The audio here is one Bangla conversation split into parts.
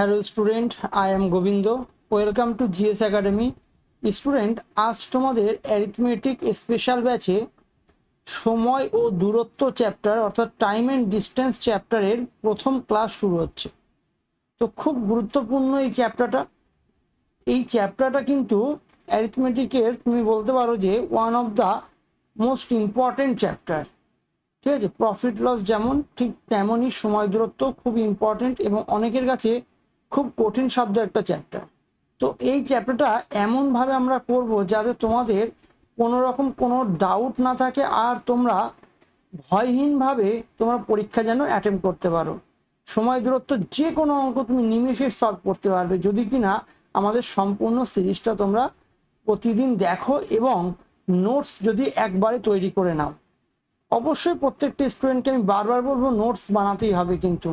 Hello student, I am Govindo. Welcome to GS Academy. Student, আজ তোমাদের অ্যারিথমেটিক স্পেশাল ব্যাচে সময় ও দূরত্ব চ্যাপ্টার অর্থাৎ টাইম এন্ড ডিস্টেন্স চ্যাপ্টারের প্রথম ক্লাস শুরু হচ্ছে। তো খুব গুরুত্বপূর্ণ এই চ্যাপ্টারটা কিন্তু অ্যারিথমেটিকের তুমি বলতে পারো যে one of the most important chapter. ঠিক আছে, প্রফিট লস যেমন ঠিক তেমনই সময় দূরত্ব খুব ইম্পর্টেন্ট এবং অনেকের কাছে খুব কঠিন সাধ্য একটা চ্যাপ্টার। তো এই চ্যাপ্টারটা এমনভাবে আমরা করব যাতে তোমাদের কোনো রকম কোনো ডাউট না থাকে আর তোমরা ভয়হীনভাবে তোমরা পরীক্ষা যেন অ্যাটেম্প করতে পারো। সময় দূরত্ব যে কোনো অঙ্ক তুমি নিমেষে সলভ করতে পারবে যদি কিনা আমাদের সম্পূর্ণ সিরিজটা তোমরা প্রতিদিন দেখো এবং নোটস যদি একবারে তৈরি করে নাও। অবশ্যই প্রত্যেকটা স্টুডেন্টকে আমি বারবার বলবো নোটস বানাতেই হবে কিন্তু,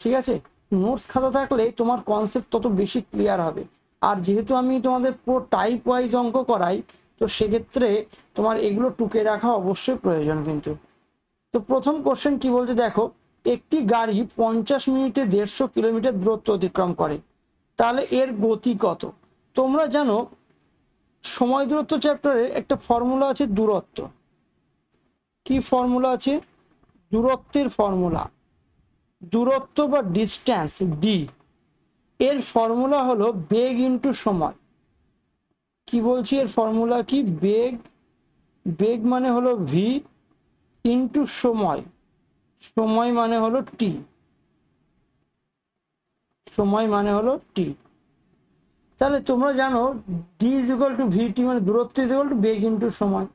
ঠিক আছে? নোটস খাতা থাকলে তোমার কনসেপ্ট তত বেশি ক্লিয়ার হবে। আর যেহেতু আমি তোমাদের পুরো টাইপ ওয়াইজ অঙ্ক করাই, তো সেক্ষেত্রে তোমার এগুলো টুকে রাখা অবশ্যই প্রয়োজন কিন্তু। তো প্রথম কোশ্চেন কি বলছে দেখো, একটি গাড়ি 50 মিনিটে 150 কিলোমিটার দূরত্ব অতিক্রম করে, তাহলে এর গতি কত? তোমরা জানো সময় দূরত্ব চ্যাপ্টারে একটা ফর্মুলা আছে দূরত্ব। কি ফর্মুলা আছে? দূরত্বের ফর্মুলা। দূরত্ব বা ডিস্টেন্স ডি এর ফর্মুলা হলো বেগ ইন্টু সময়। কি বলছি এর ফর্মুলা কি? বেগ মানে হলো ভি ইন্টু সময়, সময় মানে হলো টি, সময় মানে হলো টি। তাহলে তোমরা জানো ডি ইজ ইকুয়াল টু ভিটি মানে দূরত্ব is equal two beg into সময়।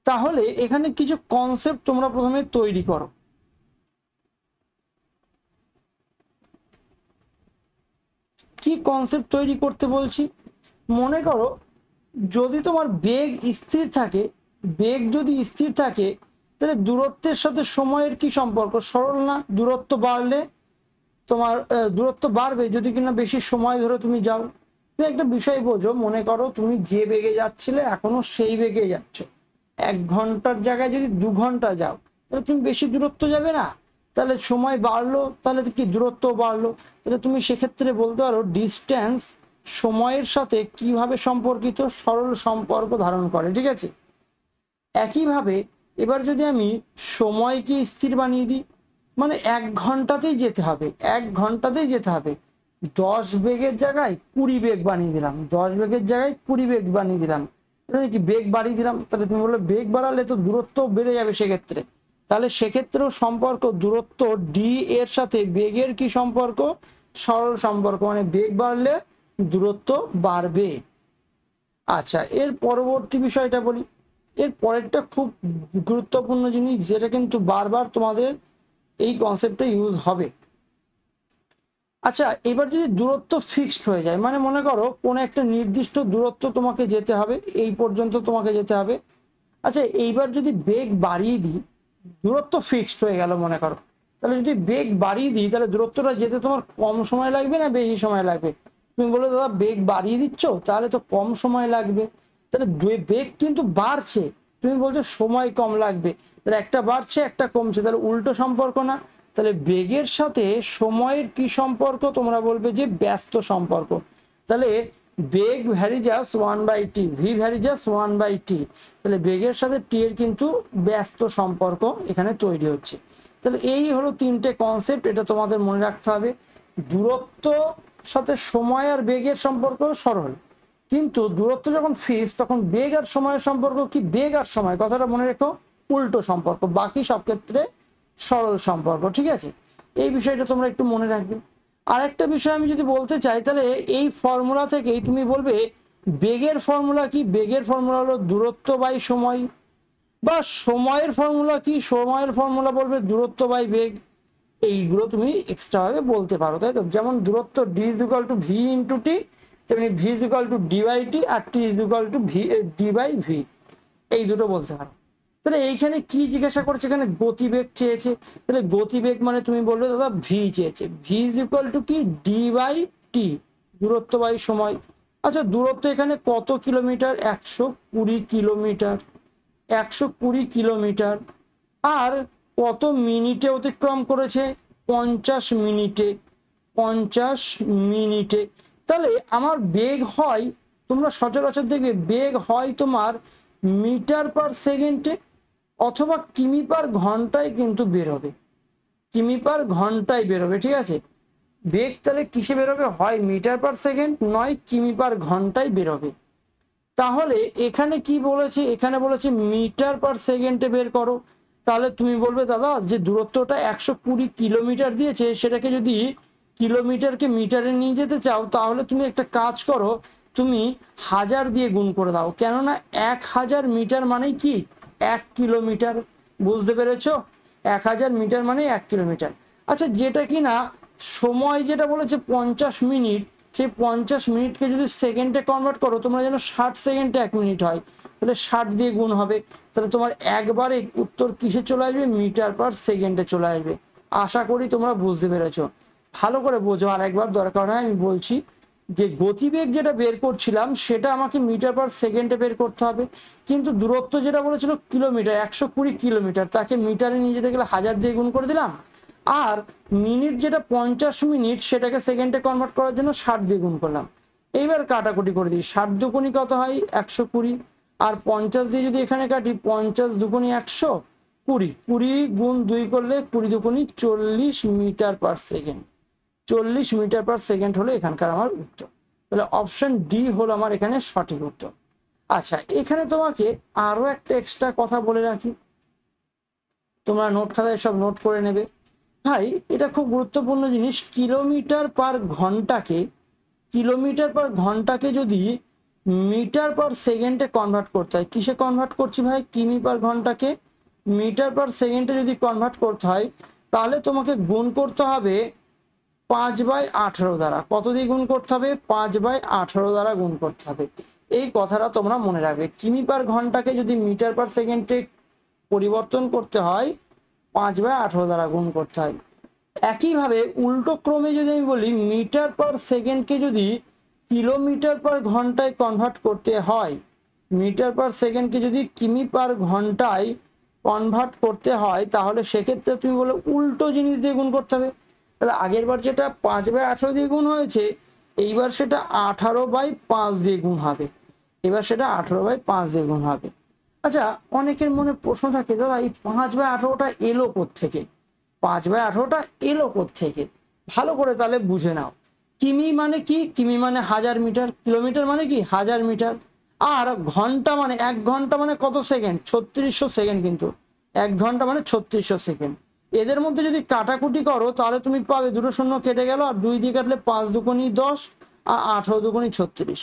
তাহলে এখানে কিছু কনসেপ্ট তোমরা প্রথমে তৈরি করো। কি কনসেপ্ট তৈরি করতে বলছি? মনে করো যদি তোমার বেগ স্থির থাকে, বেগ যদি স্থির থাকে তাহলে দূরত্বের সাথে সময়ের কি সম্পর্ক? সরল না? দূরত্ব বাড়লে তোমার দূরত্ব বাড়বে যদি কিনা বেশি সময় ধরে তুমি যাও। তুমি একটা বিষয় বোঝো, মনে করো তুমি যে বেগে যাচ্ছিলে এখনো সেই বেগে যাচ্ছ, 1 ঘন্টার জায়গায় যদি 2 ঘন্টা যাও তাহলে তুমি বেশি দূরত্ব যাবে না? তাহলে সময় বাড়লো, তাহলে কি দূরত্ব বাড়লো। তাহলে তুমি সেক্ষেত্রে বলতে পারো ডিস্টেন্স সময়ের সাথে কিভাবে সম্পর্কিত? সরল সম্পর্ক ধারণ করে, ঠিক আছে? একইভাবে এবার যদি আমি সময়কে স্থির বানিয়ে দিই, মানে 1 ঘন্টাতেই যেতে হবে, 1 ঘন্টাতেই যেতে হবে, 10 বেগের জায়গায় 20 বেগ বানিয়ে দিলাম, 10 বেগের জায়গায় 20 বেগ বানিয়ে দিলাম, কি বেগ বাড়িয়ে দিলাম। তাহলে তুমি বললে বেগ বাড়ালে তো দূরত্ব বেড়ে যাবে সেক্ষেত্রে। তাহলে সেক্ষেত্রেও সম্পর্ক দূরত্ব ডি এর সাথে বেগের কি সম্পর্ক? সরল সম্পর্ক, মানে বেগ বাড়লে দূরত্ব বাড়বে। আচ্ছা, এর পরবর্তী বিষয়টা বলি। এর পরেরটা খুব গুরুত্বপূর্ণ জিনিস, যেটা কিন্তু বারবার তোমাদের এই কনসেপ্টে ইউজ হবে। আচ্ছা, এবার যদি দূরত্ব ফিক্সড হয়ে যায়, মানে মনে করো কোনো একটা নির্দিষ্ট দূরত্ব তোমাকে যেতে হবে, এই পর্যন্ত তোমাকে যেতে হবে। আচ্ছা, এইবার যদি বেগ বাড়িয়ে দিই, দূরত্ব ফিক্সড হয়ে গেল মনে করো, তাহলে যদি বেগ বাড়িয়ে দিই তাহলে দূরত্বটা যেতে তোমার কম সময় লাগবে না বেশি সময় লাগবে? তুমি বলো দাদা বেগ বাড়িয়ে দিচ্ছ, তাহলে তো কম সময় লাগবে। তাহলে বেগ কিন্তু বাড়ছে, তুমি বলছো সময় কম লাগবে, তাহলে একটা বাড়ছে একটা কমছে, তাহলে উল্টো সম্পর্ক না? তাহলে বেগের সাথে সময়ের কি সম্পর্ক? তোমরা বলবে যে ব্যস্ত সম্পর্ক। তাহলে বেগ varies as 1/t, V varies as 1/t। তাহলে বেগের সাথে টি এর কিন্তু ব্যস্ত সম্পর্ক এখানে তৈরি হচ্ছে। তাহলে এই হলো 3টে কনসেপ্ট, এটা তোমাদের মনে রাখতে হবে। দূরত্ব সাথে সময় আর বেগের সম্পর্ক সরল, কিন্তু দূরত্ব যখন ফিক্সড তখন বেগ আর সময়ের সম্পর্ক কি? বেগ আর সময়, কথাটা মনে রেখো, উল্টো সম্পর্ক। বাকি সব ক্ষেত্রে সরল সম্পর্ক, ঠিক আছে? এই বিষয়টা তোমরা একটু মনে রাখবে। আরেকটা বিষয় আমি যদি বলতে চাই, তাহলে এই ফর্মুলা থেকেই তুমি বলবে বেগের ফর্মুলা কি? বেগের ফর্মুলা হলো দূরত্ব বাই সময়, বা সময়ের ফর্মুলা কি? সময়ের ফর্মুলা বলবে দূরত্ব বাই বেগ। এইগুলো তুমি এক্সট্রা ভাবে বলতে পারো, তাই তো? যেমন দূরত্ব D is equal to V into T, তেমনি V is equal to D by T, আর T is equal to V D by V. এই দুটো বলতে পারো। তাহলে এইখানে কি জিজ্ঞাসা করছে? এখানে গতিবেগ চেয়েছে, তাহলে গতিবেগ মানে তুমি বলবে দাদা ভি চেয়েছে, ভি ইজ ইকুয়াল টু কি? ডি বাই টি, দূরত্ব বাই সময়। আচ্ছা, দূরত্ব এখানে কত কিলোমিটার? 120 kilometre, 120 kilometre. আর কত মিনিটে অতিক্রম করেছে? 50 মিনিটে। 50 মিনিটে। তাহলে আমার বেগ হয়, তোমরা সচরাচর দেখবে বেগ হয় তোমার মিটার পার সেকেন্ডে অথবা কিমি পার ঘন্টায় কিন্তু বেরোবে, কিমি পার ঘন্টায় বেরোবে, ঠিক আছে। বেগ তাহলে কিসে বেরোবে, হয় মিটার পার সেকেন্ড নয় কিমি পার ঘন্টায় বেরোবে। তাহলে এখানে কি বলেছে, এখানে বলেছে মিটার পার সেকেন্ডে বের করো। তাহলে তুমি বলবে দাদা যে দূরত্বটা 120 কিলোমিটার দিয়েছে, সেটাকে যদি কিলোমিটারকে মিটারে নিয়ে যেতে চাও তাহলে তুমি একটা কাজ করো, তুমি 1000 দিয়ে গুণ করে দাও, কেননা 1000 মিটার মানেই কি 1 কিলোমিটার। বুঝতে পেরেছো, 1000 মিটার মানে 1 কিলোমিটার। আচ্ছা, যেটা কি না সময় যেটা বলেছে 50 মিনিট, সেই 50 মিনিটকে যদি সেকেন্ডে কনভার্ট করো তোমরা যেন 60 সেকেন্ডে 1 মিনিট হয়, তাহলে 60 দিয়ে গুণ হবে। তাহলে তোমার একবারে উত্তর কিসে চলে আসবে, মিটার পার সেকেন্ডে চলে আসবে। আশা করি তোমরা বুঝতে পেরেছো। ভালো করে বোঝো, আর একবার দরকার হয় আমি বলছি যে গতিবেগ যেটা বের করছিলাম সেটা আমাকে মিটার পার সেকেন্ডে বের করতে হবে, কিন্তু দূরত্ব যেটা বলেছিল কিলোমিটার 120 কিলোমিটার, তাকে মিটারে নিয়ে যেতে গেলে 1000 দিয়ে গুণ করে দিলাম। আর মিনিট যেটা 50 মিনিট, সেটাকে সেকেন্ডে কনভার্ট করার জন্য 60 দিয়ে গুণ করলাম। এইবার কাটাকুটি করে দিই, 60 দুগুণি কত হয় 120, আর 50 দিয়ে যদি এখানে কাটি 50 দুগুণি 120, 20 গুণ 2 করলে 20 দুগুণি 40 metre per second, 40 metre per second হলো এখানকার আমার উত্তর। তাহলে অপশন ডি হলো আমার এখানে সঠিক উত্তর। আচ্ছা, এখানে তোমাকে আরো একটা এক্সট্রা কথা বলে রাখি, তোমরা নোট খাতায় সব নোট করে নেবে ভাই, এটা খুব গুরুত্বপূর্ণ জিনিস। কিলোমিটার পার ঘন্টাকে যদি মিটার পার সেকেন্ডে কনভার্ট করতে হয়, কিসে কনভার্ট করছি ভাই, কিমি পার ঘন্টাকে মিটার পার সেকেন্ডে যদি কনভার্ট করতে হয় তাহলে তোমাকে গুণ করতে হবে 5/18 দ্বারা। কত দিয়ে গুণ করতে হবে, 5/18 দ্বারা গুণ করতে হবে। এই কথাটা তোমরা মনে রাখবে, কিমি পার ঘন্টাকে যদি মিটার পার সেকেন্ডে পরিবর্তন করতে হয় 5/18 দ্বারা গুণ করতে হয়। একইভাবে উল্টো ক্রমে যদি আমি বলি মিটার পার সেকেন্ডকে যদি কিলোমিটার পার ঘন্টায় কনভার্ট করতে হয়, মিটার পার সেকেন্ডকে যদি কিমি পার ঘন্টায় কনভার্ট করতে হয়, তাহলে সেক্ষেত্রে তুমি বলে উল্টো জিনিস দিয়ে গুণ করতে হবে। তাহলে আগের বার যেটা 5/18 দিয়ে গুণ হয়েছে, এইবার সেটা 18/5 দিয়ে গুণ হবে, এবার সেটা 18/5 দিয়ে গুণ হবে। আচ্ছা, অনেকের মনে প্রশ্ন থাকে দাদা এই 5/18টা এলো কোত্থেকে, 5/18টা এলো কোত্থেকে, ভালো করে তাহলে বুঝে নাও। কিমি মানে কি, কিমি মানে 1000 মিটার, কিলোমিটার মানে কি 1000 মিটার, আর ঘন্টা মানে 1 ঘন্টা মানে কত সেকেন্ড, 3600 সেকেন্ড, কিন্তু 1 ঘন্টা মানে 3600 সেকেন্ড। এদের মধ্যে যদি কাটাকুটি করো তাহলে তুমি পাবে দুটো শূন্য কেটে গেল, আর 2 দিয়ে কাটলে 5 দুগুণি 10 আর 18 দুগুণি 36।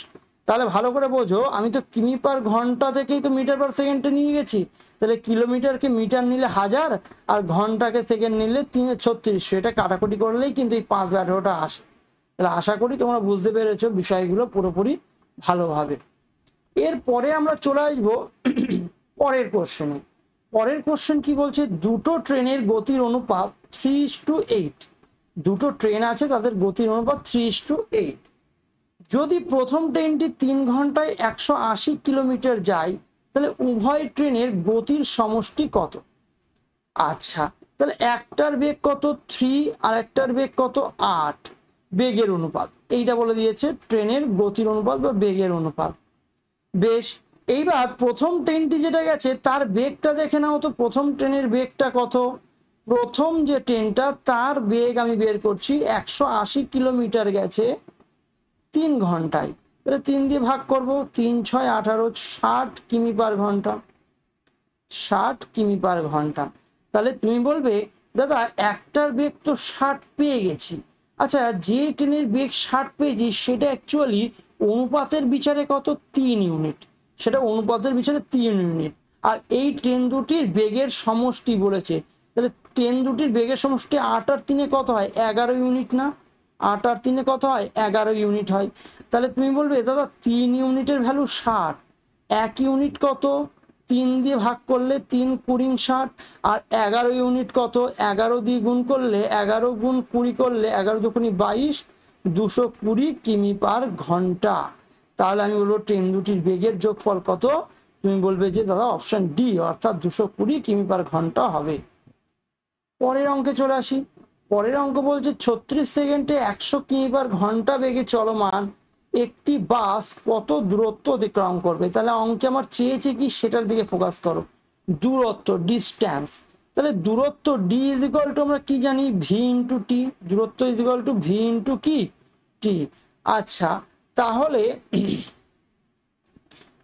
তাহলে ভালো করে বোঝো, আমি তো কিমি পার ঘন্টা থেকেই তো মিটার পার সেকেন্ডে নিয়ে গেছি, তাহলে কিলোমিটারকে মিটার নিলে 1000 আর ঘন্টাকে সেকেন্ড নিলে 3600, এটা কাটাকুটি করলেই কিন্তু এই 5/18টা আসে। তাহলে আশা করি তোমরা বুঝতে পেরেছো বিষয়গুলো পুরোপুরি ভালোভাবে। এরপরে আমরা চলে আসবো পরের কোশ্চেনে। পরের কোশ্চেন কি বলছে, দুটো ট্রেনের গতির অনুপাত 3:8, দুটো ট্রেন আছে তাদের গতির অনুপাত 3:8। যদি প্রথম ট্রেনটি 3 ঘন্টায় 180 কিলোমিটার যায় তাহলে উভয় ট্রেনের গতির সমষ্টি কত। আচ্ছা, তাহলে একটার বেগ কত 3 আর একটার বেগ কত 8, বেগের অনুপাত এইটা বলে দিয়েছে, ট্রেনের গতির অনুপাত বা বেগের অনুপাত। বেশ, এইবার প্রথম ট্রেনটি যেটা গেছে তার বেগটা দেখে নাও তো, প্রথম ট্রেনের বেগটা কত, প্রথম যে ট্রেনটা তার বেগ আমি বের করছি 180 কিলোমিটার গেছে 3 ঘন্টায়, তাহলে 3 দিয়ে ভাগ করব, 3 6 18, 60 কিমি পার ঘন্টা, 60 কিমি পার ঘন্টা। তাহলে তুমি বলবে দাদা একটার বেগ তো 60 পেয়ে গেছি, আচ্ছা যে ট্রেনের বেগ 60 পেয়েছি সেটা অ্যাকচুয়ালি অনুপাতের বিচারে কত 3 ইউনিট, সেটা অনুপাতের বিচারে 3 ইউনিট, আর এই ট্রেন দুটির বেগের সমষ্টি বলেছে, তাহলে ট্রেন দুটির বেগের সমষ্টি 8 আর 3 কত হয় 11 ইউনিট না, 8 আর 3 কত হয় 11 ইউনিট হয়। তাহলে তুমি বলবে দাদা 3 ইউনিটের ভ্যালু 60, 1 ইউনিট কত, 3 দিয়ে ভাগ করলে 3 কুড়িং 60, আর 11 ইউনিট কত, 11 দিয়ে গুণ করলে 11 গুণ 20 করলে 11 দুগুণি 22, 220 কিমি পার ঘন্টা। তাহলে আমি বলবো ট্রেন দুটির বেগের যোগফল কত, তুমি বলবে যে দাদা অপশন ডি অর্থাৎ 220 কিমি পার ঘন্টা হবে। পরের অঙ্কে চলে আসি, পরের অঙ্ক বলছে 36 সেকেন্ডে 100 কিমি পার ঘন্টা বেগে চলমান একটি বাস কত দূরত্ব অতিক্রম করবে। তাহলে অঙ্কে আমার চেয়েছে কি সেটার দিকে ফোকাস করো, দূরত্ব, ডিস্ট্যান্স। তাহলে দূরত্ব ডি ইজ ইকুয়াল টু আমরা কি জানি, ভি ইন্টু টি। দূরত্ব is equal to V into কি, টি। আচ্ছা তাহলে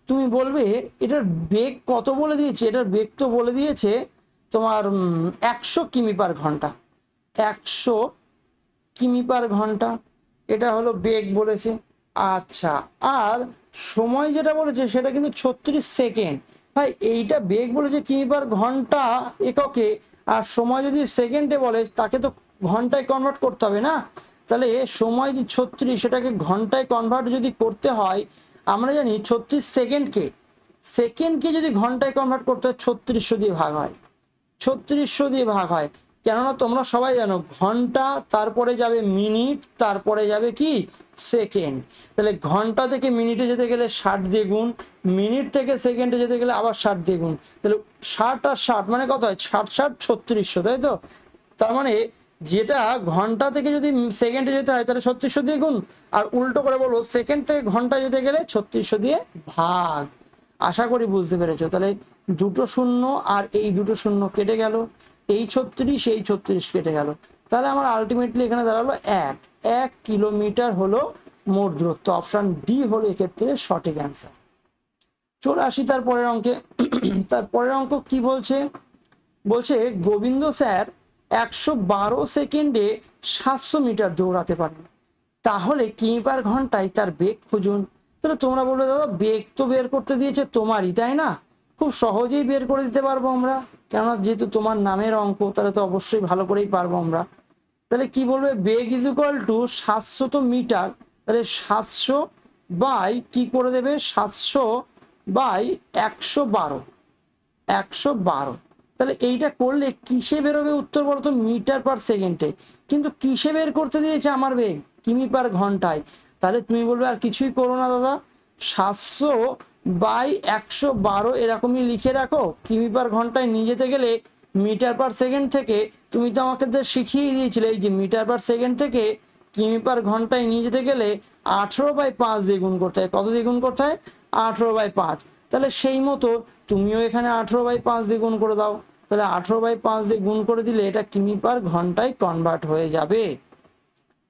তুমি বলবে এটার বেগ কত বলে দিয়েছে, এটার বেগ তো বলে দিয়েছে তোমার 100 কিমি পার ঘন্টা, 100 কিমি পার ঘন্টা, এটা হলো বেগ বলেছে। আচ্ছা আর সময় যেটা বলেছে সেটা কিন্তু 36 সেকেন্ড। ভাই এইটা বেগ বলেছে কিমি পার ঘন্টা এককে, আর সময় যদি সেকেন্ডে বলে তাকে তো ঘন্টায় কনভার্ট করতে হবে না। তাহলে সময় যে 36 সেটাকে ঘন্টায় কনভার্ট যদি করতে হয়, আমরা জানি 36 সেকেন্ডকে যদি ঘন্টায় কনভার্ট করতে হয় 3600 দিয়ে ভাগ হয়, 3600 দিয়ে ভাগ হয়। কেননা তোমরা সবাই জানো ঘন্টা, তারপরে যাবে মিনিট, তারপরে যাবে কি সেকেন্ড। তাহলে ঘন্টা থেকে মিনিটে যেতে গেলে 60 দিয়ে গুণ, মিনিট থেকে সেকেন্ডে যেতে গেলে আবার 60 দিয়ে গুণ। তাহলে 60 আর 60 মানে কত হয়, 60 60 3600, তাই তো। তার মানে যেটা ঘন্টা থেকে যদি সেকেন্ডে যেতে হয় তাহলে 3600 দিয়ে গুণ, আর উল্টো করে বলবো সেকেন্ড থেকে ঘন্টা যেতে গেলে 3600 দিয়ে ভাগ। আশা করি বুঝতে পেরেছো। তাহলে দুটো শূন্য আর এই দুটো শূন্য কেটে গেল, এই 36 এই 36 কেটে গেল। তাহলে আমার আলটিমেটলি এখানে দাঁড়ালো 1 কিলোমিটার হলো মোট দূরত্ব। অপশন ডি হলো এক্ষেত্রে সঠিক অ্যান্সার। চলে আসি তারপরের অঙ্কে। তারপরের অঙ্ক কি বলছে, বলছে গোবিন্দ স্যার 112 সেকেন্ডে 700 মিটার দৌড়াতে পারেন, তাহলে কিমি পার ঘন্টায় তার বেগ খুঁজুন। তাহলে তোমরা বলবে দাদা বেগ তো বের করতে দিয়েছে তোমারই, তাই না? খুব সহজেই বের করে দিতে পারবো আমরা, কেননা যেহেতু তোমার নামের অঙ্ক, তাহলে তো অবশ্যই ভালো করেই পারবো আমরা। তাহলে কি বলবে, বেগ ইজ ইকুয়াল টু 700 মিটার, তাহলে 700 বাই কি করে দেবে, 700 বাই 112, 112। তাহলে এইটা করলে কিসে বেরোবে উত্তর বলতো, মিটার পার সেকেন্ডে। কিন্তু কিসে বের করতে দিয়েছে আমার বেগ, কিমি পার ঘন্টায়। তাহলে তুমি বলবে আর কিছুই করো না দাদা, 700 বাই 112 এরকমই লিখে রাখো। কিমি পার ঘন্টায় নিয়ে যেতে গেলে মিটার পার সেকেন্ড থেকে, তুমি তো আমাকে শিখিয়ে দিয়েছিলে এই যে মিটার পার সেকেন্ড থেকে কিমি পার ঘন্টায় নিয়ে যেতে গেলে 18/5 দিয়ে গুণ করতে হয়। কত দিয়ে গুণ করতে হয়, 18/5। তাহলে সেই মতো তুমিও এখানে 18/5 দিয়ে গুণ করে দাও। তাহলে 18/5 দিয়ে গুণ করে দিলে এটা কিমি পার ঘন্টায় কনভার্ট হয়ে যাবে।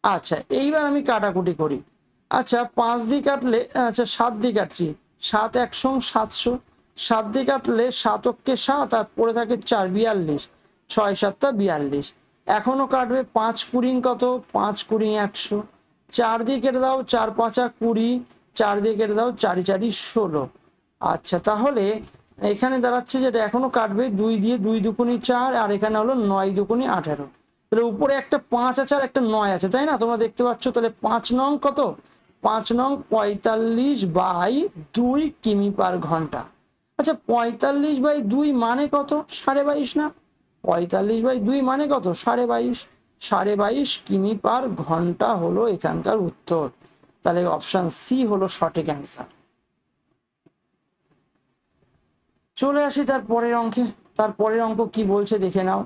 আচ্ছা এইবার আমি কাটাকুটি করি। আচ্ছা 5 দিয়ে কাটলে, আচ্ছা 7 দিয়ে কাটছি, 7 100 700, 7 দিয়ে কাটলে 7 অক্ষে 7 আর পড়ে থাকে 4 42, 6 7 42। এখনো কাটবে 5 20 কত, 5 20 100, 4 দিয়ে কেটে দাও, 4 5 20, 4 দিয়ে কেটে দাও, 4 4 16। আচ্ছা তাহলে এখানে দাঁড়াচ্ছে যেটা এখনো কাটবে 2 দিয়ে, 2 দুগুণি 4, আর এখানে হলো 9 দুগুণি 18। তাহলে উপরে একটা 5 আছে আর একটা 9 আছে, তাই না, তোমরা দেখতে পাচ্ছ। তাহলে 5 নং কত, 5 নং 45/2 কিমি পার ঘন্টা। আচ্ছা 45/2 মানে কত, 22.5 না, 45/2 মানে কত, 22.5, 22.5 কিমি পার ঘন্টা হলো এখানকার উত্তর। তাহলে অপশন সি হলো সঠিক অ্যান্সার। চলে আসি তার পরের অঙ্কে। তার পরের অঙ্ক কি বলছে দেখে নাও।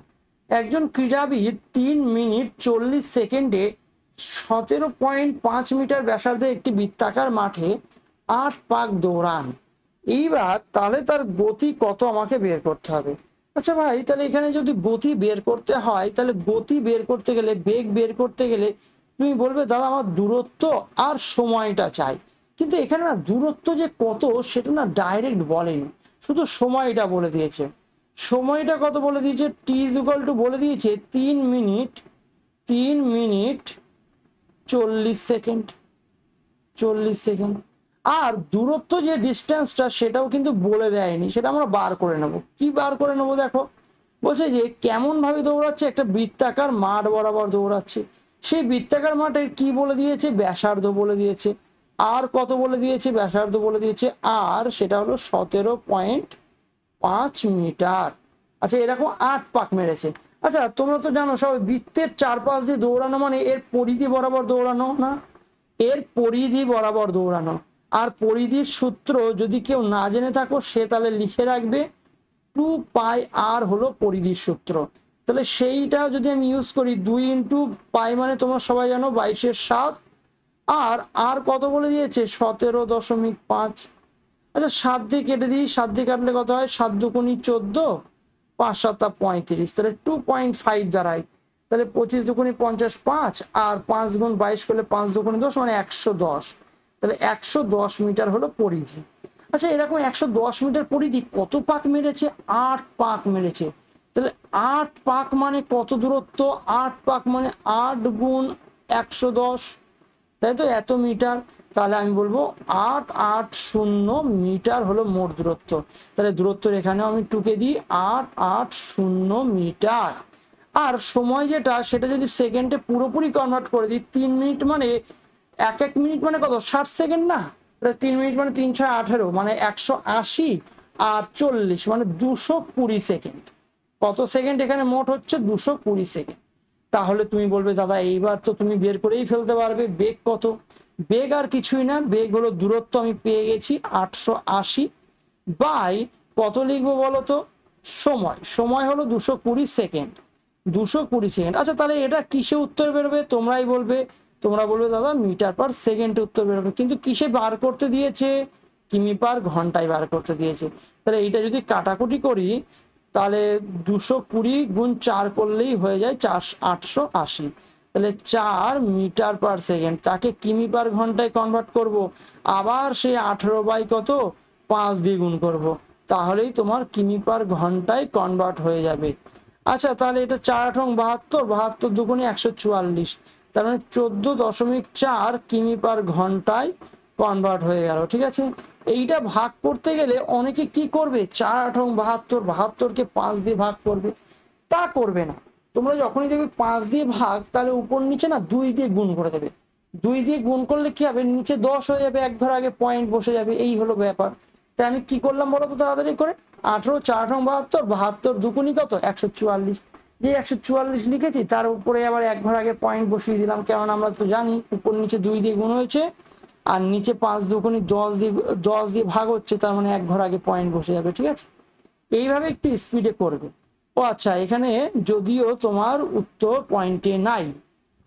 একজন ক্রীড়াবিদ 3 মিনিট 40 সেকেন্ডে 17.5 মিটার ব্যাসার্ধের একটি বৃত্তাকার মাঠে 8 পাক দৌড়ান। এইবার তাহলে তার গতি কত আমাকে বের করতে হবে। আচ্ছা ভাই তাহলে এখানে যদি গতি বের করতে হয়, তাহলে গতি বের করতে গেলে, বেগ বের করতে গেলে তুমি বলবে দাদা আমার দূরত্ব আর সময়টা চাই। কিন্তু এখানে না দূরত্ব যে কত সেটা না ডাইরেক্ট বলেনি, শুধু সময়টা বলে দিয়েছে। সময়টা কত বলে দিয়েছে, টি ইজ ইকুয়াল টু বলে দিয়েছে 3 মিনিট 40 সেকেন্ড, 40 সেকেন্ড। আর দূরত্ব যে ডিস্টেন্সটা সেটাও কিন্তু বলে দেয়নি, সেটা আমরা বার করে নেব। কি বার করে নেবো দেখো, বলছে যে কেমন ভাবে দৌড়াচ্ছে, একটা বৃত্তাকার মাঠ বরাবর দৌড়াচ্ছে। সেই বৃত্তাকার মাঠের কি বলে দিয়েছে, ব্যাসার্ধ বলে দিয়েছে। আর কত বলে দিয়েছে, ব্যাসার্ধ বলে দিয়েছে, আর সেটা হলো 17.5 মিটার। আচ্ছা এরকম 8 পাক মেরেছে। আচ্ছা তোমরা তো জানো সব বৃত্তের চারপাশ দিয়ে দৌড়ানো মানে এর পরিধি বরাবর দৌড়ানো না, এর পরিধি বরাবর দৌড়ানো। আর পরিধির সূত্র যদি কেউ না জেনে থাকো সে তাহলে লিখে রাখবে 2πr হলো পরিধির সূত্র। তাহলে সেইটা যদি আমি ইউজ করি 2 ইন্টু পাই মানে তোমরা সবাই জানো 22/7, আর আর কত বলে দিয়েছে 17.5। আচ্ছা 7 দিয়ে কেটে দিই, 7 দিয়ে কাটলে কত হয়, 7 দুগুণি 14, 5 7 35, তাহলে 2.5 দাঁড়ায়। তাহলে 25 দুগুণি 50, 5 আর 5 গুণ 22 করলে 5 দুগুণি 10 মানে 110। তাহলে 110 মিটার হলো পরিধি। আচ্ছা এরকম 110 মিটার পরিধি কত পাক মেরেছে, 8 পাক মেরেছে। তাহলে 8 পাক মানে কত দূরত্ব, 8 পাক মানে 8 গুণ 110, তাই তো, এত মিটার। তাহলে আমি বলবো 880 মিটার হলো মোট দূরত্ব। তাহলে দূরত্বের এখানেও আমি টুকে দিই 880 মিটার। আর সময় যেটা সেটা যদি সেকেন্ডে পুরোপুরি কনভার্ট করে দিই, 3 মিনিট মানে এক এক মিনিট মানে কত, 60 সেকেন্ড না, 3 মিনিট মানে 3 6 18 মানে 180, আর 40 মানে 220 সেকেন্ড। কত সেকেন্ড এখানে মোট হচ্ছে, 220 সেকেন্ড। তাহলে তুমি বলবে দাদা এইবার তো তুমি বের করেই ফেলতে পারবে বেগ কত। বেগ আর কিছুই না, বেগ হলো দূরত্ব আমি পেয়ে গেছি 880 বাই কত লিখবো বলো তো, সময়, সময় হলো 220 সেকেন্ড, 220 সেকেন্ড। আচ্ছা তাহলে এটা কিসে উত্তর বেরোবে তোমরাই বলবে, তোমরা বলবে দাদা মিটার পার সেকেন্ডে উত্তর বেরোবে, কিন্তু কিসে বার করতে দিয়েছে, কিমি পার ঘন্টায় বার করতে দিয়েছে। তাহলে এইটা যদি কাটাকুটি করি তাহলে 220 গুণ 4 করলেই হয়ে যায় 880। তাহলে 4 মিটার পার সেকেন্ড, তাকে কিমি পার ঘন্টায় কনভার্ট করব, আবার সেই 18 বাই কত 5 দিয়ে গুণ করব, তাহলেই তোমার কিমি পার ঘন্টায় কনভার্ট হয়ে যাবে। আচ্ছা তাহলে এটা 4 8 72, 72 দুগুণে 144, তার মানে 14.4 কিমি পার ঘন্টায় কনভার্ট হয়ে গেল। ঠিক আছে, এইটা ভাগ করতে গেলে অনেকে কি করবে, 4 8 72, 72কে 5 দিয়ে ভাগ করবে, তা করবে না। তোমরা যখনই দেখবে 5 দিয়ে ভাগ, তাহলে উপর নিচে না 2 দিয়ে গুণ করে দেবে। 2 দিয়ে গুণ করলে কি হবে, নিচে 10 হয়ে যাবে, এক ঘর আগে পয়েন্ট বসে যাবে, এই হলো ব্যাপার। তাই আমি কি করলাম বলো তো তাড়াতাড়ি করে, 18 4 72, 72 দুগুণি কত 144, যে 144 লিখেছি তার উপরে আবার এক ঘর আগে পয়েন্ট বসিয়ে দিলাম, কারণ আমরা তো জানি উপর নিচে 2 দিয়ে গুণ হয়েছে, আর নিচে 5 দুগুণি 10 দিয়ে ভাগ হচ্ছে, তার মানে এক ঘর আগে পয়েন্ট বসে যাবে। ঠিক আছে, এইভাবে একটু স্পিডে করবে। ও আচ্ছা, এখানে যদিও তোমার উত্তর পয়েন্টে নাই,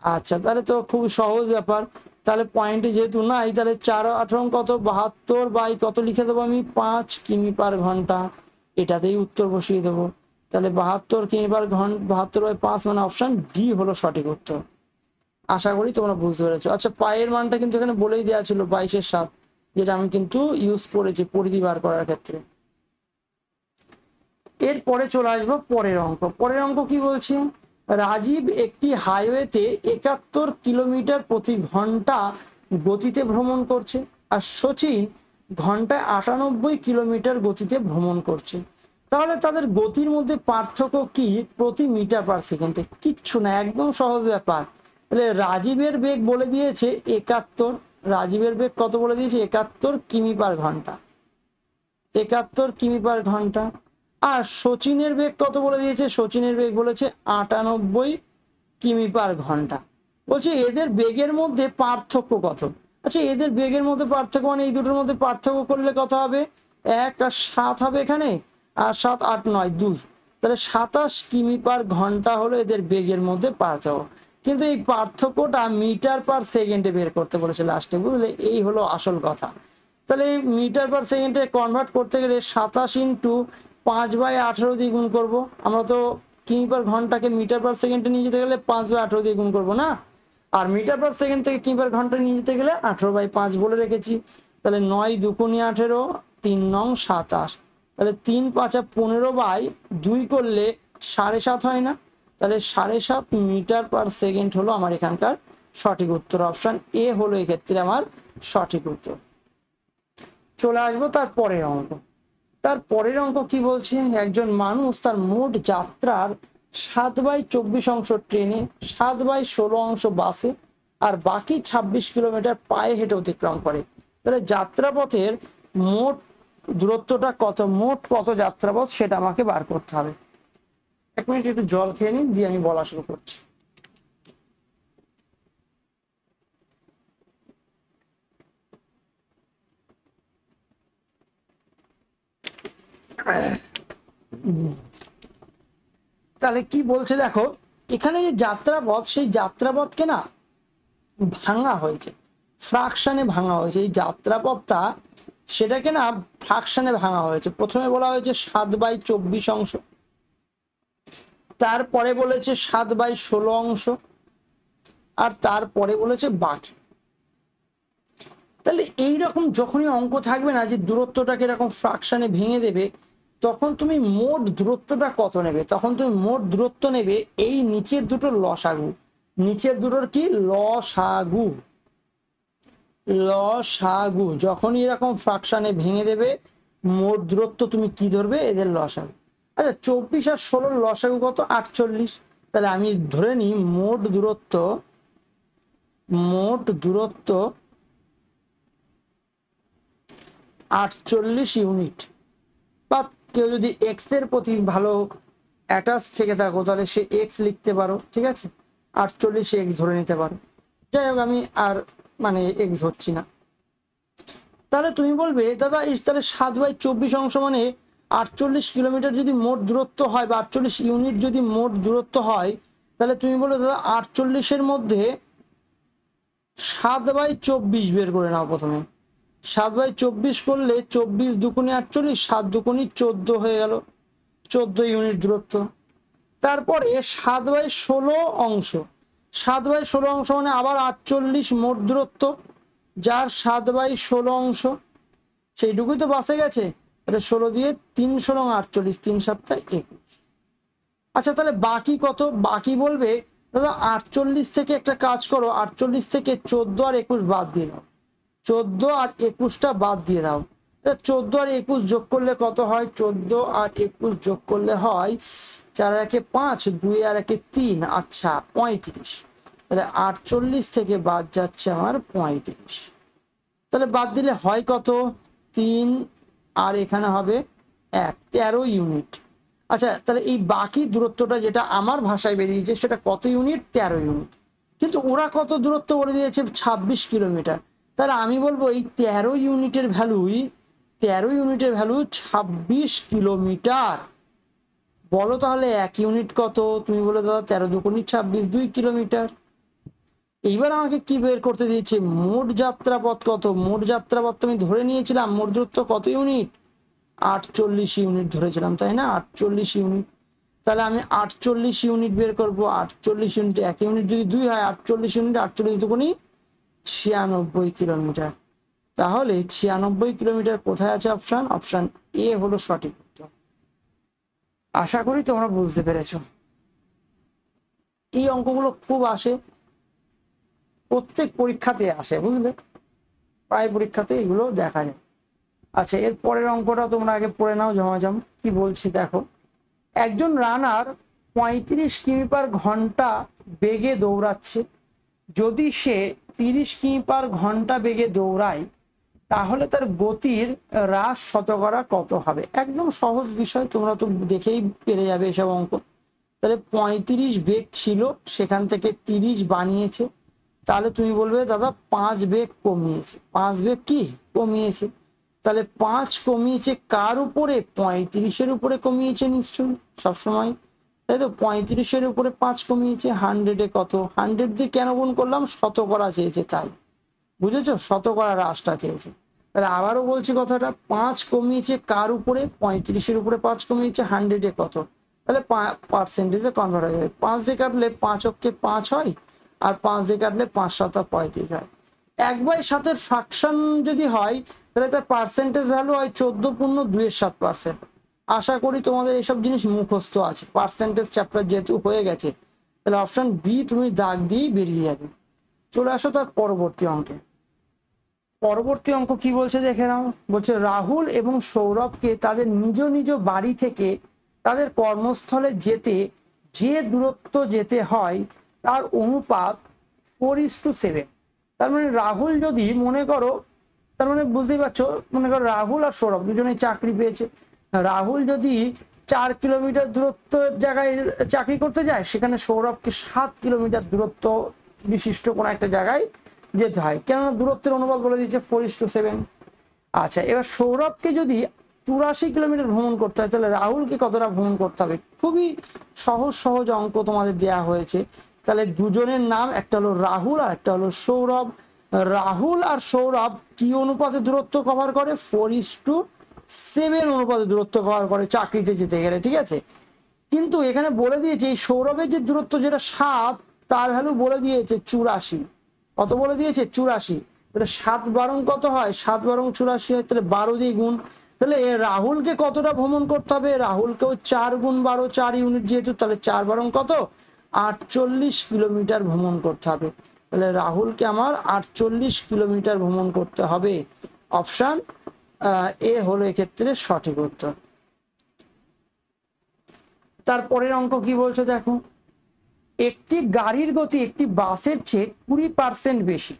আচ্ছা তাহলে তো খুব সহজ ব্যাপার। তাহলে পয়েন্টে যেহেতু নাই, তাহলে 4 18 কত 72 বাই কত লিখে দেবো আমি, 5 কিমি পার ঘন্টা, এটাতেই উত্তর বসিয়ে দেবো। তাহলে 72 কিমি পার ঘন্টা, 72 বাই 5 মানে অপশন ডি হলো সঠিক উত্তর। আশা করি তোমরা বুঝতে পেরেছো। আচ্ছা পায়ের মানটা কিন্তু এখানে বলেই দেওয়া ছিল 22/7, যেটা আমি কিন্তু ইউজ করেছি পরিধি বার করার ক্ষেত্রে। এরপরে চলে আসবো পরের অঙ্ক। পরের অঙ্ক কি বলছে, রাজীব একটি হাইওয়েতে 71 কিলোমিটার প্রতি ঘন্টা গতিতে ভ্রমণ করছে, আর সচিন ঘন্টায় 98 কিলোমিটার গতিতে ভ্রমণ করছে। তাহলে তাদের গতির মধ্যে পার্থক্য কি প্রতি মিটার পার সেকেন্ডে? কিচ্ছু না, একদম সহজ ব্যাপার। তাহলে রাজীবের বেগ বলে দিয়েছে 71, রাজীবের বেগ কত বলে দিয়েছে, 71 কিমি পার ঘন্টা, 71 কিমি পার ঘন্টা। আর সচিনের বেগ কত বলে দিয়েছে, সচিনের বেগ বলেছে 98 কিমি পার ঘন্টা। বলছে এদের বেগের মধ্যে পার্থক্য কত। আচ্ছা এদের বেগের মধ্যে পার্থক্য মানে এই দুটোর মধ্যে পার্থক্য করলে কত হবে, 1 আর 7 হবে এখানে, আর 7 8 9 2, তাহলে 27 কিমি পার ঘন্টা হলো এদের বেগের মধ্যে পার্থক্য। কিন্তু এই পার্থক্যটা মিটার পার সেকেন্ডে বের করতে বলেছে লাস্টে, বুঝলে, এই হলো আসল কথা। তাহলে মিটার পার সেকেন্ডে কনভার্ট করতে গেলে 27 ইন্টু 5/18 দিয়ে গুণ করবো। আমরা তো কিমি পার ঘন্টাকে মিটার পার সেকেন্ডে নিয়ে যেতে গেলে 5/18 দিয়ে গুণ করবো না, আর মিটার পার সেকেন্ড থেকে কিমি পার ঘন্টা নিয়ে যেতে গেলে 18/5 বলে রেখেছি। তাহলে 9 দুগুণি 18, 3 9 27, তাহলে 3 5 15 বাই 2 করলে 7.5 হয় না, তাহলে 7.5 মিটার পার সেকেন্ড হলো আমার এখানকার সঠিক উত্তর। অপশন এ হলো এক্ষেত্রে আমার সঠিক উত্তর। চলে আসবো তার পরের অঙ্ক। তার পরের অঙ্ক কি বলছে, একজন মানুষ তার মোট যাত্রার 7/24 অংশ ট্রেনে, 7/16 অংশ বাসে, আর বাকি 26 কিলোমিটার পায়ে হেঁটে অতিক্রম করে। তাহলে যাত্রাপথের মোট দূরত্বটা কত, মোট কত যাত্রাপথ সেটা আমাকে বার করতে হবে। 1 মিনিট একটু জল খেয়ে নিন, দিয়ে আমি বলা শুরু করছি। তাহলে কি বলছে দেখো, এখানে যে যাত্রাপথ, সেই যাত্রাপথকে না ভাঙা হয়েছে, ফ্রাকশনে ভাঙা হয়েছে। এই যাত্রাপথটা সেটাকে না ফ্রাকশনে ভাঙা হয়েছে। প্রথমে বলা হয়েছে 7/24 অংশ, তারপরে বলেছে 7/16 অংশ, আর তারপরে বলেছে বাকি। তাহলে এইরকম যখনই অঙ্ক থাকবে না যে দূরত্বটাকে এরকম ফ্রাকশনে ভেঙে দেবে, তখন তুমি মোট দূরত্বটা কত নেবে? তখন তুমি মোট দূরত্ব নেবে এই নিচের দুটোর লসাগু। নিচের দুটোর কি? লসাগু। লসাগু যখনই এরকম ফ্রাকশনে ভেঙে দেবে, মোট দূরত্ব তুমি কি ধরবে? এদের লসাগু। আচ্ছা, 24 আর 16 লসাগু কত? 48। তাহলে আমি ধরে নিই মোট দূরত্ব 48 ইউনিট। বা কেউ যদি এক্স এর প্রতি ভালো অ্যাটাচ থেকে থাকো, তাহলে সে এক্স লিখতে পারো, ঠিক আছে, 48 এক্স ধরে নিতে পারো। যাই হোক, আমি আর মানে এক্স হচ্ছি না। তাহলে তুমি বলবে দাদা তাহলে 7/24 অংশ মানে 48 কিলোমিটার যদি মোট দূরত্ব হয়, বা 48 ইউনিট যদি মোট দূরত্ব হয়, তাহলে তুমি বলবে দাদা 48-এর মধ্যে 7/24 বের করে নাও। প্রথমে 7/24 করলে 24 দুগুণে 48, 7 দুগুণে 14 হয়ে গেল, 14 ইউনিট দূরত্ব। তারপরে 7/16 অংশ, 7/16 অংশ মানে আবার 48 মোট দূরত্ব, যার 7/16 অংশ, সেইটুকুই তো বাসে গেছে। এটা 16 দিয়ে 3 16 48, 3 7 21। আচ্ছা, তাহলে বাকি কত? বাকি বলবে দাদা 48 থেকে একটা কাজ করো, 48 থেকে 14 আর 21 বাদ দিয়ে দাও, 14 আর 21টা বাদ দিয়ে দাও। 14 আর 21 যোগ করলে কত হয়? 14 আর 21 যোগ করলে হয় 4 আর 1 5, 2 আর 1 3, আচ্ছা 35। তাহলে 48 থেকে বাদ যাচ্ছে আমার 35। তাহলে বাদ দিলে হয় কত? 3 আর এখানে হবে 1, 13 ইউনিট। আচ্ছা, তাহলে এই বাকি দূরত্বটা যেটা আমার ভাষায় বেরিয়েছে সেটা কত ইউনিট? 13 ইউনিট। কিন্তু ওরা কত দূরত্ব বলে দিয়েছে? 26 কিলোমিটার। তাহলে আমি বলবো এই 13 ইউনিটের ভ্যালুই 26 কিলোমিটার। বলো তাহলে 1 ইউনিট কত? তুমি বলো দাদা 13 দুগুণে 26, 2 কিলোমিটার। এইবার আমাকে কি বের করতে দিয়েছে? মোট যাত্রাপথ কত? মোট যাত্রাপথ আমি ধরে নিয়েছিলাম মোট দূরত্ব কত ইউনিট? 48 ইউনিট ধরেছিলাম, তাই না? 48 ইউনিট। তাহলে আমি 48 ইউনিট বের করব। 48 ইউনিট 1 ইউনিট যদি 2 হয়, 48 ইউনিট 48 দুগুণে 96 কিলোমিটার। তাহলে 96 কিলোমিটার কোথায় আছে? অপশন এ হলো সঠিক উত্তর। আশা করি তোমরা বুঝতে পেরেছো। এই অঙ্কগুলো খুব আসে, প্রত্যেক পরীক্ষাতে আসে, বুঝলে, প্রায় পরীক্ষাতে এগুলো দেখা যায়। আচ্ছা, এর পরের অঙ্কটা তোমরা আগে পড়ে নাও জমাজম। কি বলছি দেখো, একজন রানার 35 কিমি পার ঘন্টা বেগে দৌড়াচ্ছে। যদি সে 30 কিমি পার ঘন্টা বেগে দৌড়ায়, তাহলে তার গতির হ্রাস শতকরা কত হবে? একদম সহজ বিষয়, তোমরা তো দেখেই পেরে যাবে এসব অঙ্ক। তাহলে 35 বেগ ছিল, সেখান থেকে 30 বানিয়েছে, তাহলে তুমি বলবে দাদা 5 বেগ কমিয়েছে। 5 বেগ কি কমিয়েছে? তাহলে 5 কমিয়েছে কার উপরে? 35-এর উপরে কমিয়েছে নিশ্চয়ই, সবসময়, তাই তো? 35-এর উপরে 5 কমিয়েছে। 100-এ কত? 100 দিয়ে কেন গুণ করলাম? শতকরা চেয়েছে, তাই বুঝেছো, শতকরা হ্রাসটা চেয়েছে। তাহলে আবারও বলছি কথাটা, 5 কমিয়েছে কার উপরে? 35-এর উপরে 5 কমিয়েছে। 100-এ কত? তাহলে পার্সেন্টেজে কনভার্ট হয়ে যাবে। 5 দিয়ে কাটলে 5 অক্ষে 5 হয়, আর 5 দিয়ে কাটলে 5 7 35 হয়। 1/7 ফ্রাকশন যদি হয়, তাহলে তার পার্সেন্টেজ ভ্যালু হয় 14.27%। আশা করি তোমাদের এইসব জিনিস মুখস্থ আছে, পার্সেন্টেজ চ্যাপ্টার যেহেতু হয়ে গেছে। তাহলে অপশন বি তুমি দাগ দিয়েই বেরিয়ে যাবে। চলে আসো তার পরবর্তী অঙ্কে। পরবর্তী অঙ্ক কি বলছে দেখে নাও। বলছে রাহুল এবং সৌরভকে তাদের নিজ নিজ বাড়ি থেকে তাদের কর্মস্থলে যেতে যে দূরত্ব যেতে হয় তার অনুপাত 4:7। তার মানে রাহুল যদি মনে করো, তার মানে বুঝতেই পারছো, মনে করো রাহুল আর সৌরভ দুজনেই চাকরি পেয়েছে। রাহুল যদি 4 কিলোমিটার দূরত্বের জায়গায় চাকরি করতে যায়, সেখানে সৌরভকে 7 কিলোমিটার দূরত্ব বিশিষ্ট কোনো একটা জায়গায় যেতে হয়, কেননা দূরত্বের অনুপাত বলে দিচ্ছে 4:7। আচ্ছা, এবার সৌরভকে যদি 84 কিলোমিটার ভ্রমণ করতে হয়, তাহলে রাহুলকে কতটা ভ্রমণ করতে হবে? খুবই সহজ সহজ অঙ্ক তোমাদের দেয়া হয়েছে। তাহলে দুজনের নাম, একটা হলো রাহুল আর একটা হলো সৌরভ। রাহুল আর সৌরভ কি অনুপাতে দূরত্ব কভার করে? 4:7 অনুপাতে দূরত্ব কভার করে চাকরিতে যেতে গেলে, ঠিক আছে। কিন্তু এখানে বলে দিয়েছে এই সৌরভের যে দূরত্ব যেটা 7, তার ভ্যালু বলে দিয়েছে 84। কত বলে দিয়েছে? 84। তাহলে 7 কত হয়? 7 84 হয়, তাহলে 12 দিয়ে গুণ। তাহলে রাহুলকে কতটা ভ্রমণ করতে হবে? রাহুলকেও 4 গুণ 12, 4 ইউনিট যেহেতু, তাহলে 4 কত? 48 কিলোমিটার ভ্রমণ করতে হবে। তাহলে রাহুলকে আমার 48 কিলোমিটার ভ্রমণ করতে হবে। অপশন এ হলো এক্ষেত্রে সঠিক উত্তর। তারপরের অঙ্ক কি বলছে দেখো, একটি গাড়ির গতি একটি বাসের চেয়ে 20% বেশি।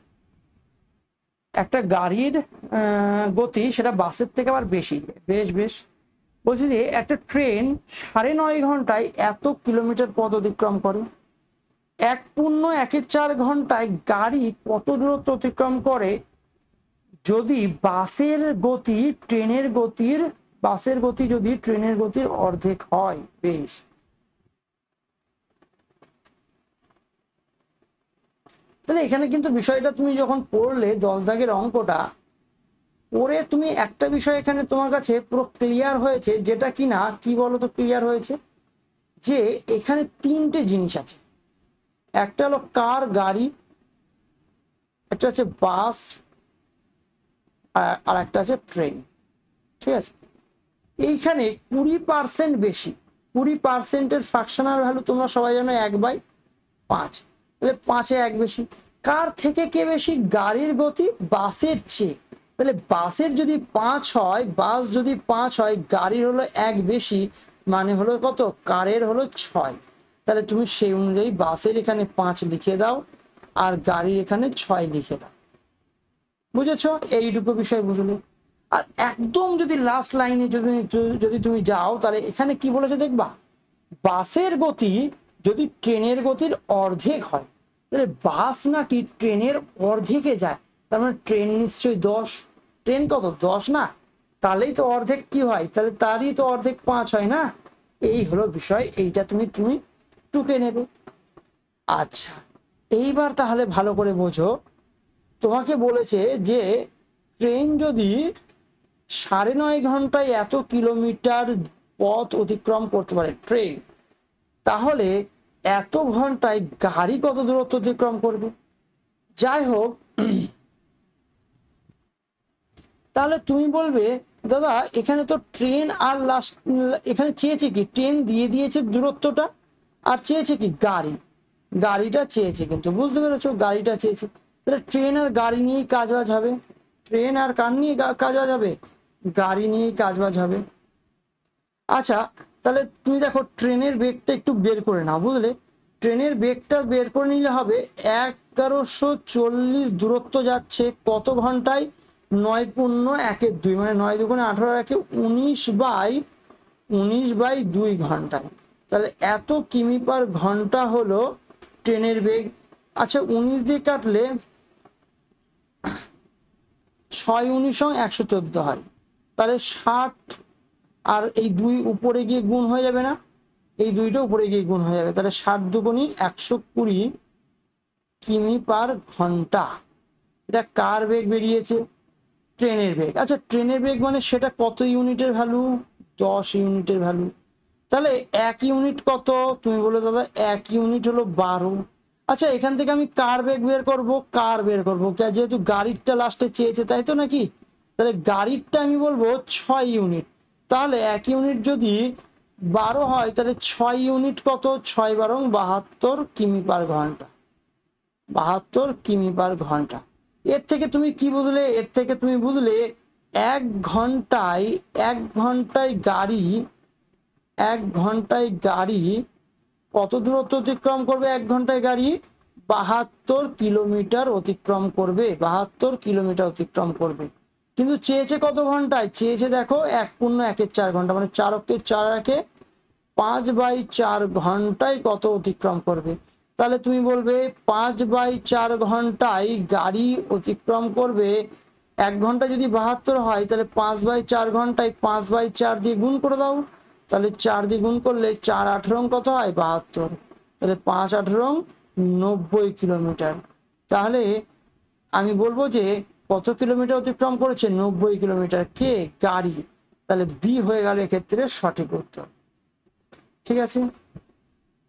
একটা গাড়ির গতি সেটা বাসের থেকে আবার বেশি। বেশ বেশ, বলছি যে একটা ট্রেন 9.5 ঘন্টায় এত কিলোমিটার পথ অতিক্রম করে। 1.14 ঘন্টায় গাড়ি কত দূরত্ব অতিক্রম করে যদি বাসের গতি যদি ট্রেনের গতির অর্ধেক হয়? বেশ, তাহলে এখানে কিন্তু বিষয়টা তুমি যখন পড়লে 10 দাগের অঙ্কটা পড়ে, তুমি একটা বিষয় এখানে তোমার কাছে পুরো ক্লিয়ার হয়েছে, যেটা কিনা কি বলতো ক্লিয়ার হয়েছে, যে এখানে 3টে জিনিস আছে। একটা হলো কার, গাড়ি, একটা হচ্ছে বাস, আর একটা আছে ট্রেন, ঠিক আছে। এইখানে 20% বেশি। 20%-এর ফ্র্যাকশনাল ভ্যালু তোমরা সবাই জানো 1/5। তাহলে 5-এ 1 বেশি। কার থেকে কে বেশি? গাড়ির গতি বাসের চেয়ে। তাহলে বাসের যদি 5 হয়, বাস যদি 5 হয়, গাড়ির হলো 1 বেশি, মানে হলো কত? কারের হলো 6। তাহলে তুমি সেই অনুযায়ী বাসের এখানে 5 লিখে দাও আর গাড়ির এখানে 6 লিখে দাও। বুঝেছো? এইটুকু বিষয় বুঝলে। আর একদম যদি লাস্ট লাইনে যদি তুমি যাও, তাহলে এখানে কি বলেছে দেখবা, বাসের গতি যদি ট্রেনের গতির অর্ধেক হয়, তাহলে বাস নাকি ট্রেনের অর্ধেকে যায়। তার মানে ট্রেন নিশ্চয়ই 10। ট্রেন কত? 10 না? তাহলেই তো অর্ধেক কি হয়? তাহলে তারই তো অর্ধেক 5 হয় না? এই হলো বিষয়, এইটা তুমি টুকে নেবে। আচ্ছা, এইবার তাহলে ভালো করে বোঝো। তোমাকে বলেছে যে ট্রেন যদি 9.5 ঘন্টায় এত কিলোমিটার পথ অতিক্রম করতে পারে ট্রেন, তাহলে এত ঘন্টায় গাড়ি কত দূরত্ব অতিক্রম করবে? যাই হোক, তাহলে তুমি বলবে দাদা এখানে তো ট্রেন আর লাস্ট, এখানে চেয়েছে কি? ট্রেন দিয়ে দিয়েছে দূরত্বটা, আর চেয়েছে কি? গাড়িটা চেয়েছে, কিন্তু বুঝতে পেরেছো, গাড়িটা চেয়েছে। তাহলে ট্রেন আর গাড়ি নিয়েই কাজবাজ হবে। ট্রেন আর কার নিয়ে কাজবাজ হবে? গাড়ি নিয়েই কাজবাজ হবে। আচ্ছা, তাহলে তুমি দেখো ট্রেনের বেগটা একটু বের করে নাও, বুঝলে। ট্রেনের বেগটা বের করে নিলে হবে 1140 দূরত্ব যাচ্ছে কত ঘন্টায়? 9.1/2, মানে 9 দুগুণে 18, 19/2 ঘন্টায়। তাহলে এত কিমি পার ঘন্টা হলো ট্রেনের বেগ। আচ্ছা, 19 দিয়ে কাটলে 6 19 114 হয়, তাহলে 60, আর এই 2 উপরে গিয়ে গুণ হয়ে যাবে না? এই 2টা উপরে গিয়ে গুণ হয়ে যাবে, তাহলে 60 দুগুণী 120 কিমি পার ঘন্টা। এটা কার বেগ বেরিয়েছে? ট্রেনের বেগ। আচ্ছা, ট্রেনের বেগ মানে সেটা কত ইউনিটের ভ্যালু? 10 ইউনিটের ভ্যালু। তাহলে 1 ইউনিট কত? তুমি বলো দাদা 1 ইউনিট হলো 12। আচ্ছা, এখান থেকে আমি কার বেগ বের করবো? যেহেতু গাড়িরটা লাস্টে চেয়েছে, তাই তো নাকি? তাহলে গাড়িরটা আমি বলবো 6 ইউনিট। তাহলে 1 ইউনিট যদি 12 হয়, তাহলে 6 ইউনিট কত? 6 72 কিমি পার ঘন্টা। 72 কিমি পার ঘন্টা। এর থেকে তুমি কি বুঝলে? এর থেকে তুমি বুঝলে 1 ঘন্টায় গাড়ি কত দূরত্ব অতিক্রম করবে? 1 ঘন্টায় গাড়ি 72 কিলোমিটার অতিক্রম করবে। 72 কিলোমিটার অতিক্রম করবে। কিন্তু চেয়েছে কত ঘন্টায়? চেয়েছে দেখো 1.1/4 ঘন্টা, মানে 4 5/4 ঘন্টায় কত অতিক্রম করবে। তাহলে তুমি বলবে 5/4 ঘন্টায় গাড়ি অতিক্রম করবে 1 ঘন্টা যদি 72 হয় তাহলে 5/4 ঘন্টায় 5/4 দিয়ে গুণ করে দাও, তাহলে 4 দিয়ে গুণ করলে 4×18 কত হয় 72, তাহলে 5×18 90 কিলোমিটার। তাহলে আমি বলবো যে কত কিলোমিটার অতিক্রম করেছে, 90 কিলোমিটার। কে? গাড়ি। তাহলে বি হয়ে গেল এক্ষেত্রে সঠিক উত্তর। ঠিক আছে,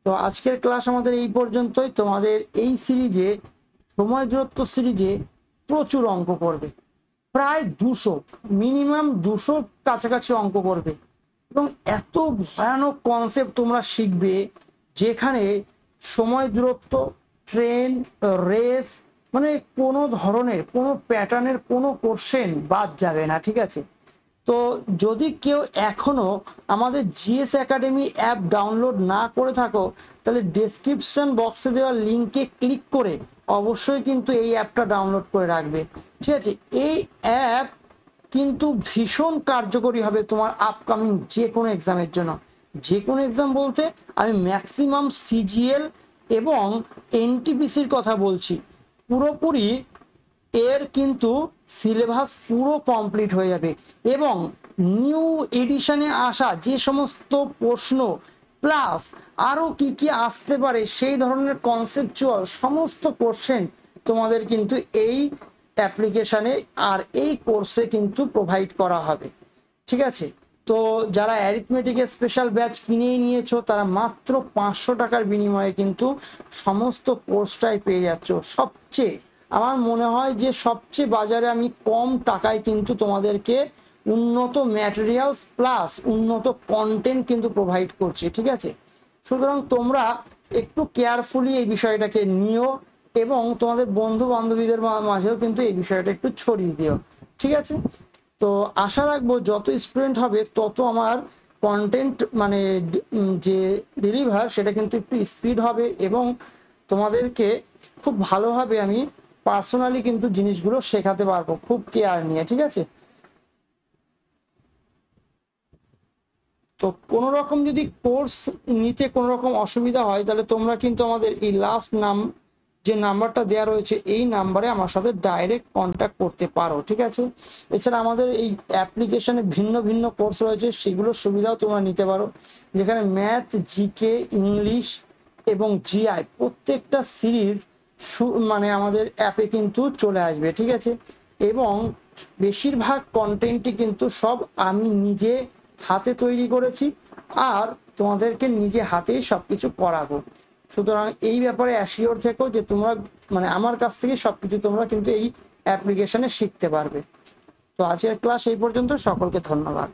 তো আজকের ক্লাস আমাদের এই পর্যন্তই। তোমাদের এই সিরিজে, সময় দূরত্ব সিরিজে প্রচুর অঙ্ক করবে, প্রায় 200, মিনিমাম 200 কাছাকাছি অঙ্ক করবে, এবং এত ভয়ানক কনসেপ্ট তোমরা শিখবে যেখানে সময় দূরত্ব, ট্রেন, রেস, মানে কোনো ধরনের কোনো প্যাটার্নের কোনো কোশ্চেন বাদ যাবে না। ঠিক আছে, তো যদি কেউ এখনো আমাদের জিএস একাডেমি অ্যাপ ডাউনলোড না করে থাকো, তাহলে ডেসক্রিপশন বক্সে দেওয়া লিঙ্কে ক্লিক করে অবশ্যই কিন্তু এই অ্যাপটা ডাউনলোড করে রাখবে। ঠিক আছে, এই অ্যাপ কিন্তু ভীষণ কার্যকরী হবে তোমার আপকামিং যে কোনো এক্সামের জন্য। যে কোনো এক্সাম বলতে আমি ম্যাক্সিমাম সিজিএল এবং এনটিপিসির কথা বলছি। পুরোপুরি এর কিন্তু সিলেবাস পুরো কমপ্লিট হয়ে যাবে, এবং নিউ এডিশনে আসা যে সমস্ত প্রশ্ন প্লাস আরও কি কি আসতে পারে সেই ধরনের কনসেপচুয়াল সমস্ত কোশ্চেন তোমাদের কিন্তু এই অ্যাপ্লিকেশানে আর এই কোর্সে কিন্তু প্রোভাইড করা হবে। ঠিক আছে, তো যারা অ্যারিথমেটিকের স্পেশাল ব্যাচ কিনেই নিয়েছো তারা মাত্র 500 টাকার বিনিময়ে কিন্তু সমস্ত কোর্সটাই পেয়ে যাচ্ছ। সবচেয়ে আমার মনে হয় যে সবচেয়ে বাজারে আমি কম টাকায় কিন্তু তোমাদেরকে উন্নত ম্যাটেরিয়ালস প্লাস উন্নত কন্টেন্ট কিন্তু প্রোভাইড করছি। ঠিক আছে, সুতরাং তোমরা একটু কেয়ারফুলি এই বিষয়টাকে নিও এবং তোমাদের বন্ধু বান্ধবীদের মাঝেও কিন্তু এই বিষয়টা একটু ছড়িয়ে দিও। ঠিক আছে, তো আশা রাখবো যত স্টুডেন্ট হবে তত আমার কন্টেন্ট মানে যে ডেলিভার সেটা কিন্তু একটু স্পিড হবে, এবং তোমাদেরকে খুব ভালোভাবে আমি পার্সোনালি কিন্তু জিনিসগুলো শেখাতে পারবো খুব কেয়ার নিয়ে। ঠিক আছে, তো কোনো রকম যদি কোর্স নিতে কোনো রকম অসুবিধা হয় তাহলে তোমরা কিন্তু আমাদের এই লাস্ট যে নাম্বারটা দেওয়া রয়েছে এই নাম্বারে আমার সাথে ডাইরেক্ট কন্ট্যাক্ট করতে পারো। ঠিক আছে, এছাড়া আমাদের এই অ্যাপ্লিকেশনে ভিন্ন ভিন্ন কোর্স রয়েছে, সেগুলোর সুবিধাও তোমরা নিতে পারো, যেখানে ম্যাথ, জিকে, ইংলিশ এবং জিআই প্রত্যেকটা সিরিজ মানে আমাদের অ্যাপে কিন্তু চলে আসবে। ঠিক আছে, এবং বেশিরভাগ কন্টেন্টই কিন্তু সব আমি নিজে হাতে তৈরি করেছি আর তোমাদেরকে নিজে হাতেই সবকিছু করাবো। সুতরাং এই ব্যাপারে অ্যাসিওর থেকো যে তোমরা মানে আমার কাছ থেকে সবকিছু তোমরা কিন্তু এই অ্যাপ্লিকেশনে শিখতে পারবে। তো আজকের ক্লাস এই পর্যন্ত, সকলকে ধন্যবাদ।